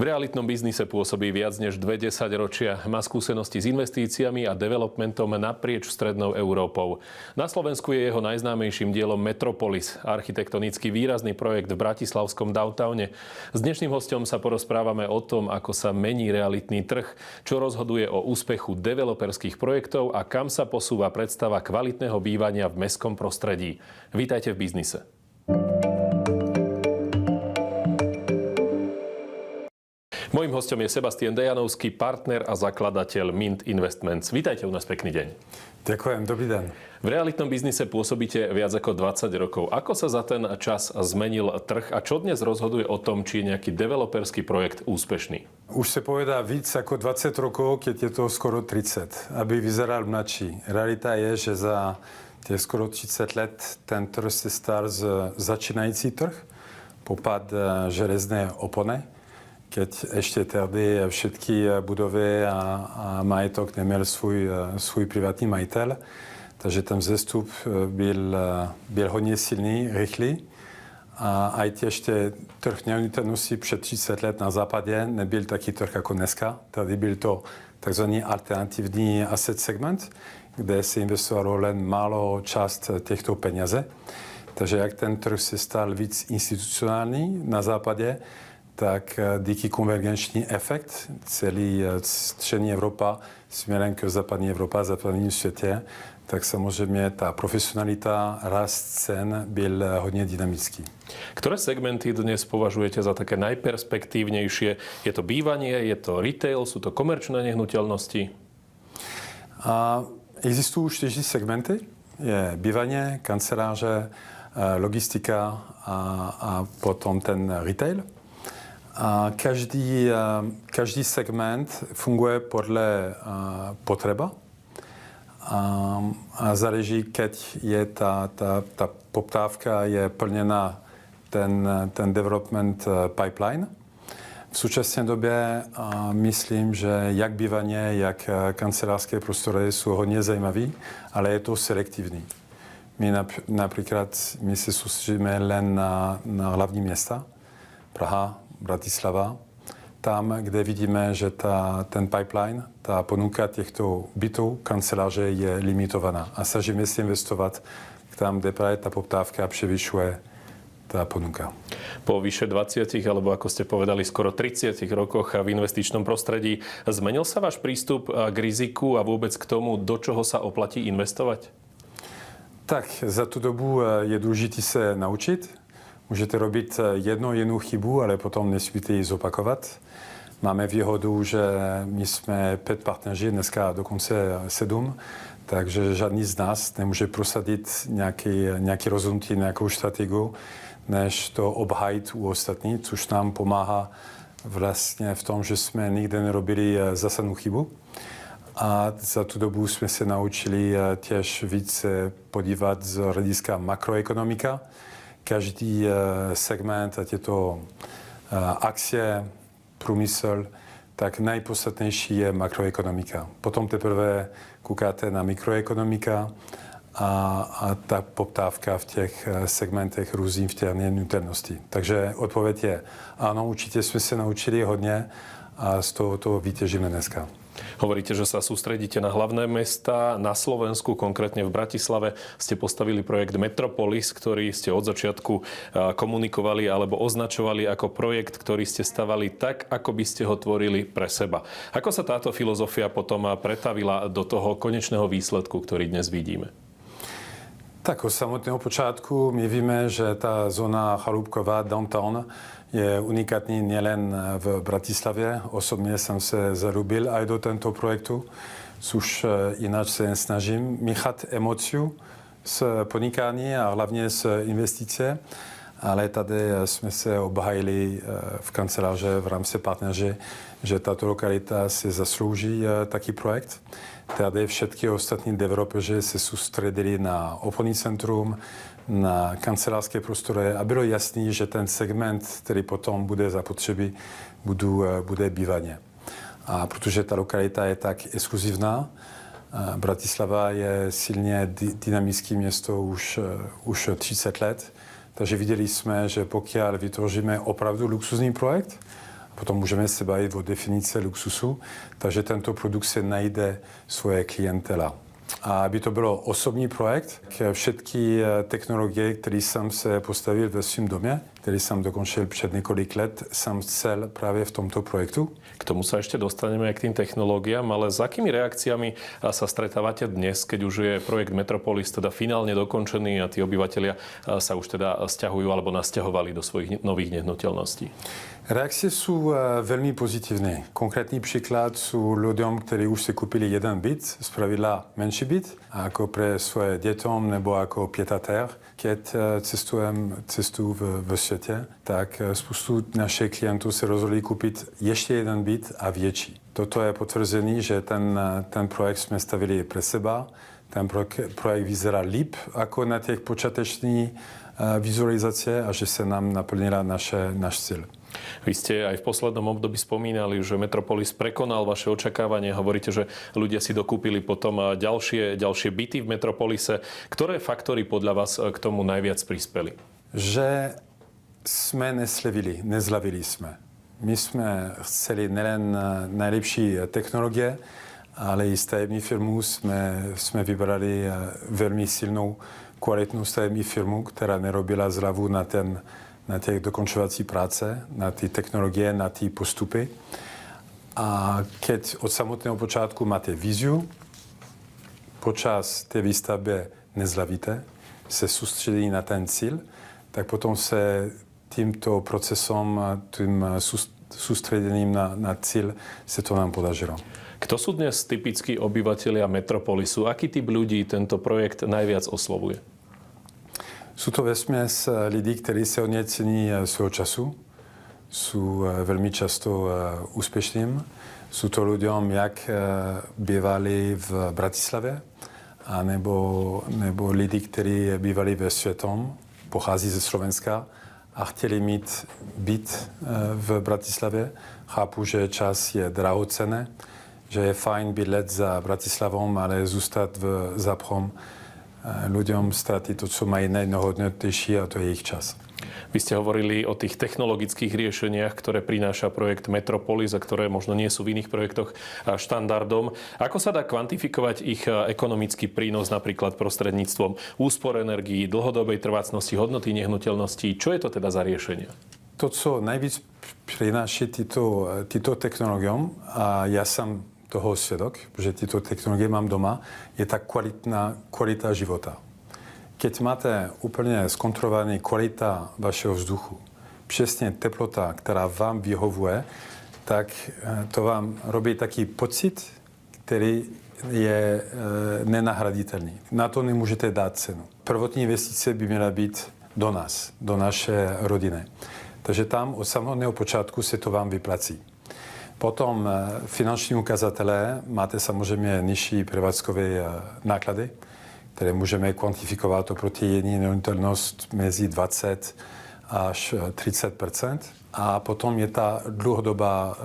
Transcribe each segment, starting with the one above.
realitnom biznise pôsobí viac než 20 ročia. Má skúsenosti s investíciami a developmentom naprieč strednou Európou. Na Slovensku je jeho najznámejším dielom Metropolis, architektonicky výrazný projekt v bratislavskom downtowne. S dnešným hosťom sa porozprávame o tom, ako sa mení realitný trh, čo rozhoduje o úspechu developerských projektov a kam sa posúva predstava kvalitného bývania v mestskom prostredí. Vítajte v biznise. Mojím hosťom je Sebastian Dejanovský, partner a zakladateľ Mint Investments. Vítajte u nás, pekný deň. Ďakujem, dobrý deň. V realitnom biznise pôsobíte viac ako 20 rokov. Ako sa za ten čas zmenil trh a čo dnes rozhoduje o tom, či je nejaký developerský projekt úspešný? Už sa povedá víc ako 20 rokov, keď je to skoro 30, aby vyzeral mladší. Realita je, že za tie skoro 30 let ten trh se stal začínající trh, popad železné opony, keď ešte tedy všetky budovy a majetok neměl svůj privátní majitel. Takže ten vzestup byl hodně silný, rychlý. A aj ještě trh nemovitosti před 30 let na západě nebyl taký trh jako dneska. Tady byl to takzvaný alternativní asset segment, kde se investovalo len málo část těchto peněze. Takže jak ten trh se stal víc institucionální na západě, tak díky konvergenční efekt celý střední Evropa směrem k západní Evropa, západním světě, tak samozřejmě ta profesionalita, rast cen byl hodně dynamický. Ktoré segmenty dnes považujete za také najperspektívnejšie? Je to bývanie, je to retail, sú to komerčné nehnuteľnosti? Existují 4 segmenty. Je bývanie, kanceláře, logistika a potom ten retail. A každý segment funguje podle potreba a záleží, keď je ta poptávka je plněna ten development pipeline. V současné době myslím, že jak bývanie, jak kancelářské prostory jsou hodně zajímavý, ale je to selektivní. My se soustředíme len na hlavní města, Praha, Bratislava, tam, kde vidíme, že ten pipeline, ta ponuka těchto bytů, kanceláře je limitovaná. A snažíme se investovat tam, kde právě ta poptávka převyšuje tá ponuka. Po vyše 20, alebo ako ste povedali, skoro 30 rokoch v investičnom prostredí, zmenil sa váš prístup k riziku a vôbec k tomu, do čoho sa oplatí investovať? Tak, za tú dobu je důležité se naučit. Můžete robit jednu chybu, ale potom nesmíte ji zopakovat. Máme výhodu, že my jsme 5 partneři, dneska dokonce 7, takže žádný z nás nemůže prosadit nějaký rozhodnutí, nějakou strategii, než to obhájit u ostatní, což nám pomáhá vlastně v tom, že jsme nikdy nerobili zásadnou chybu. A za tu dobu jsme se naučili těž více podívat z hlediska makroekonomika. Každý segment, ať je to akcie, průmysl, tak nejpodstatnější je makroekonomika. Potom teprve koukáte na mikroekonomika a ta poptávka v těch segmentech různých v těch nutnosti. Takže odpověď je ano, určitě jsme se naučili hodně a z toho vytěžíme dneska. Hovoríte, že sa sústredíte na hlavné mestá. Na Slovensku, konkrétne v Bratislave, ste postavili projekt Metropolis, ktorý ste od začiatku komunikovali alebo označovali ako projekt, ktorý ste stavali tak, ako by ste ho tvorili pre seba. Ako sa táto filozofia potom pretavila do toho konečného výsledku, ktorý dnes vidíme? Tak od samotného počátku my víme, že ta zóna Chalúbková, downtown, je unikátní nielen v Bratislavě. Osobně jsem se zalubil aj do tento projektu, což jinak se snažím míchat emociu z podnikání a hlavně z investice. Ale tady jsme se obhájili v kanceláře v rámci partneři, že tato lokalita si zaslouží taký projekt. Tady všetky ostatní developeři se soustředili na obchodní centrum, na kancelářské prostory a bylo jasný, že ten segment, který potom bude zapotřebí, bude bývaně. A protože ta lokalita je tak exkluzivná, Bratislava je silně dynamické město už 30 let, takže viděli jsme, že pokud vytvoříme opravdu luxusní projekt, Potom můžeme se bavit o definici luxusu, takže tento produkt se najde svoje klientela. A aby to bylo osobní projekt, všetky technologie, které jsem se postavil ve svém domě, který jsem dokončil před několik let, jsem chcel právě v tomto projektu. K tomu sa ešte dostaneme aj k tým technológiám, ale s akými reakciami sa stretávate dnes, keď už je projekt Metropolis teda finálne dokončený a tí obyvatelia sa už teda sťahujú alebo nasťahovali do svojich nových nehnuteľností? Reakce jsou velmi pozitivní. Konkrétní příklad jsou lidem, kteří už si koupili jeden byt, zpravidla menší byt, jako pre svoje dětom nebo jako pied-à-terre. Keď cestuju v světě, tak spoustu našich klientů se rozhodli koupit ještě jeden byt a větší. Toto je potvrzený, že ten projekt jsme stavili pre seba. Ten projekt vyzerá líp jako na těch počátečních vizualizace a že se nám naplnila náš cíl. Vy ste aj v poslednom období spomínali, že Metropolis prekonal vaše očakávanie. Hovoríte, že ľudia si dokúpili potom ďalšie byty v Metropolise. Ktoré faktory podľa vás k tomu najviac prispeli? Že jsme nezlavili jsme. My jsme chceli nelen najlepší technologie, ale i stavební firmu jsme vybrali velmi silnou, kvalitnou stavební firmu, která nerobila zlavu na těch dokončovací práce, na ty technologie, na ty postupy. A keď od samotného počátku máte víziu, počas té výstavby nezlavíte, se soustředí na ten cíl, tak potom se tímto procesom, tím soustředěním na cíl, se to nám podařilo. Kto sú dnes typickí obyvatelia Metropolisu? Aký typ ľudí tento projekt najviac oslovuje? Jsou to vesměs lidi, kteří se hodně cení svého času, jsou velmi často úspěšným. Jsou to lidem, jak bývali v Bratislavě, nebo lidi, kteří bývali ve světom, pochází ze Slovenska a chtěli mít byt v Bratislavě. Chápu, že čas je drahocenný, že je fajn bydlet za Bratislavou, ale zůstat v Záprom ľuďom straty to, co mají najhodnotnejšie, a to je ich čas. Vy ste hovorili o tých technologických riešeniach, ktoré prináša projekt Metropolis a ktoré možno nie sú v iných projektoch štandardom. Ako sa dá kvantifikovať ich ekonomický prínos napríklad prostredníctvom úspor energií, dlhodobej trvácnosti, hodnoty nehnuteľností? Čo je to teda za riešenia? To, co najvíc prináša tyto technológiom, a ja som toho svědok, že tyto technologie mám doma, je ta kvalita života. Keď máte úplně zkontrolovaný kvalita vašeho vzduchu, přesně teplota, která vám vyhovuje, tak to vám robí taký pocit, který je nenahraditelný. Na to nemůžete dát cenu. Prvotní investice by měla být do nás, do naše rodiny. Takže tam od samotného počátku se to vám vyplací. Potom finanční ukazatele máte samozřejmě nižší prevádzkové náklady, které můžeme kvantifikovat oproti jedné nehnuteľnost mezi 20 až 30%. A potom je ta dlouhodobá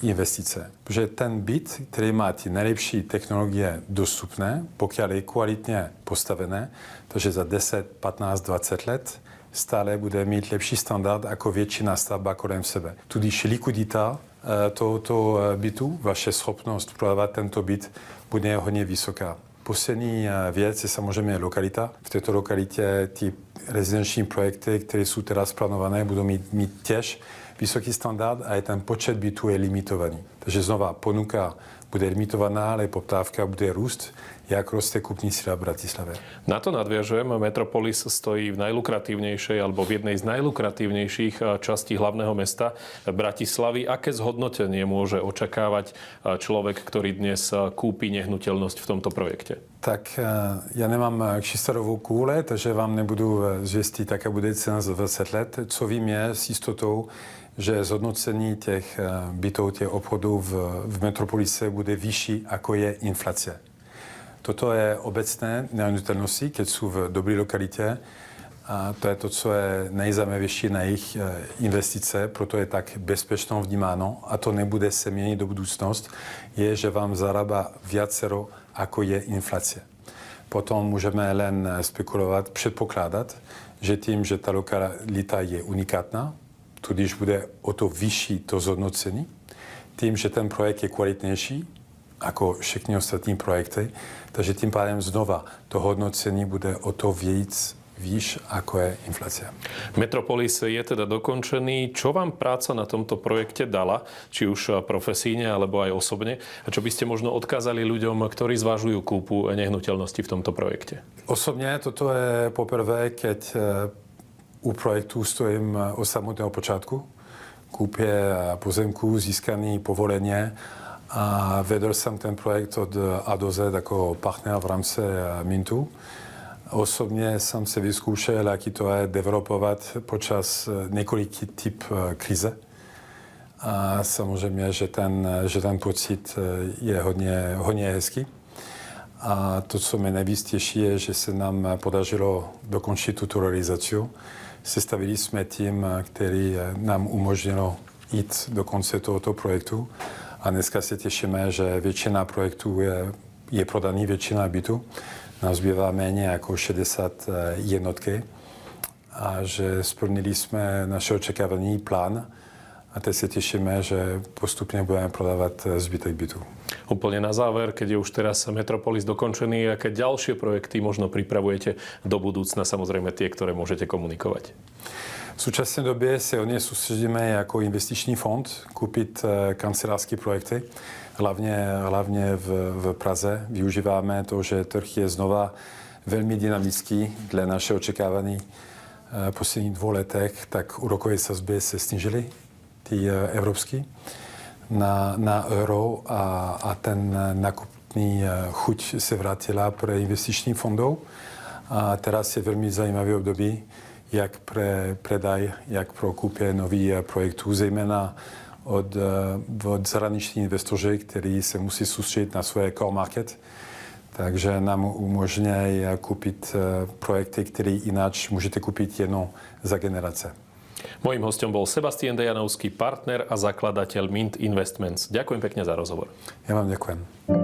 investice. Protože ten byt, který má ty nejlepší technologie dostupné, pokud je kvalitně postavené, takže za 10, 15, 20 let stále bude mít lepší standard jako většina stavba kolem sebe. Tudíž likvidita tohoto bytu, vaše schopnost prodávat tento byt bude hodně vysoká. Poslední věc je samozřejmě lokalita. V této lokalitě ty rezidenční projekty, které jsou teraz plánované, budou mít těž vysoký standard a ten počet bytů je limitovaný. Takže znova ponuka bude limitovaná, ale poptávka bude růst, jak roste kupní sila v Bratislave. Na to nadviažujem. Metropolis stojí v najlukratívnejšej alebo v jednej z najlukratívnejších častí hlavného mesta Bratislavy. Aké zhodnotenie môže očakávať človek, ktorý dnes kúpi nehnuteľnosť v tomto projekte? Tak já nemám kšistarovou kůle, takže vám nebudu zvěstit, jaká bude cena za 20 let. Co vím je s jistotou, že zhodnocení těch bytů, těch obchodů v Metropolise bude vyšší, ako je inflace. Toto je obecné nehnuteľnosti, keď sú v dobré lokalitě. A to je to, co je nejzajímavější na jejich investice, proto je tak bezpečnou vnímáno a to nebude se měnit do budoucnost, je, že vám zarába viacero, ako je inflace. Potom můžeme len spekulovat, předpokládat, že tím, že ta lokalita je unikátna, tudíž bude o to vyšší to zhodnocení, tím, že ten projekt je kvalitnější jako všechny ostatní projekty, takže tím pádem znova to hodnocení bude o to víc výš, ako je inflácia. Metropolis je teda dokončený. Čo vám práca na tomto projekte dala, či už profesíne, alebo aj osobne? A čo by ste možno odkázali ľuďom, ktorí zvažujú kúpu nehnuteľnosti v tomto projekte? Osobne toto je poprvé, keď u projektu stojím od samotného počátku. Kúpie pozemku, získaný povolenie a vedol som ten projekt od A do Z ako partner v rámci Mintu. Osobně jsem se vyzkoušel, jaký to je developovat počas několik typ krize. A samozřejmě, že ten pocit je hodně hezký. A to, co mě nejvíc těší, je, že se nám podařilo dokončit tuto realizaci. Sestavili jsme tým, který nám umožnilo jít do konce tohoto projektu. A dneska se těšíme, že většina projektů je prodaný, většina bytů. Nám zbývá méně jako 60 jednotky a že splnili jsme naše očekávaný plán a teď se těšíme, že postupně budeme prodávat zbytek bytů. Úplne na záver, keď je už teraz Metropolis dokončený, aké ďalšie projekty možno pripravujete do budúcna, samozrejme tie, ktoré môžete komunikovať? V současné době se hodně soustředíme jako investiční fond koupit kancelářské projekty, hlavně v Praze. Využíváme to, že trh je znova velmi dynamický dle našeho očekávání. V posledních 2 letech tak úrokové sazby se snížily, ty evropský, na euro a ten nakupní chuť se vrátila pro investiční fondů. A teraz je velmi zajímavý období, jak pro predaj, jak pro kúpě nových projektů, zejména od zahraničních investoři, kteří se musí soustředit na svoje core market. Takže nám umožňují koupit projekty, které jinak můžete koupit jenom za generace. Mojím hostom bol Sebastian Dejanovský, partner a zakladateľ Mint Investments. Ďakujem pekne za rozhovor. Ja vám ďakujem.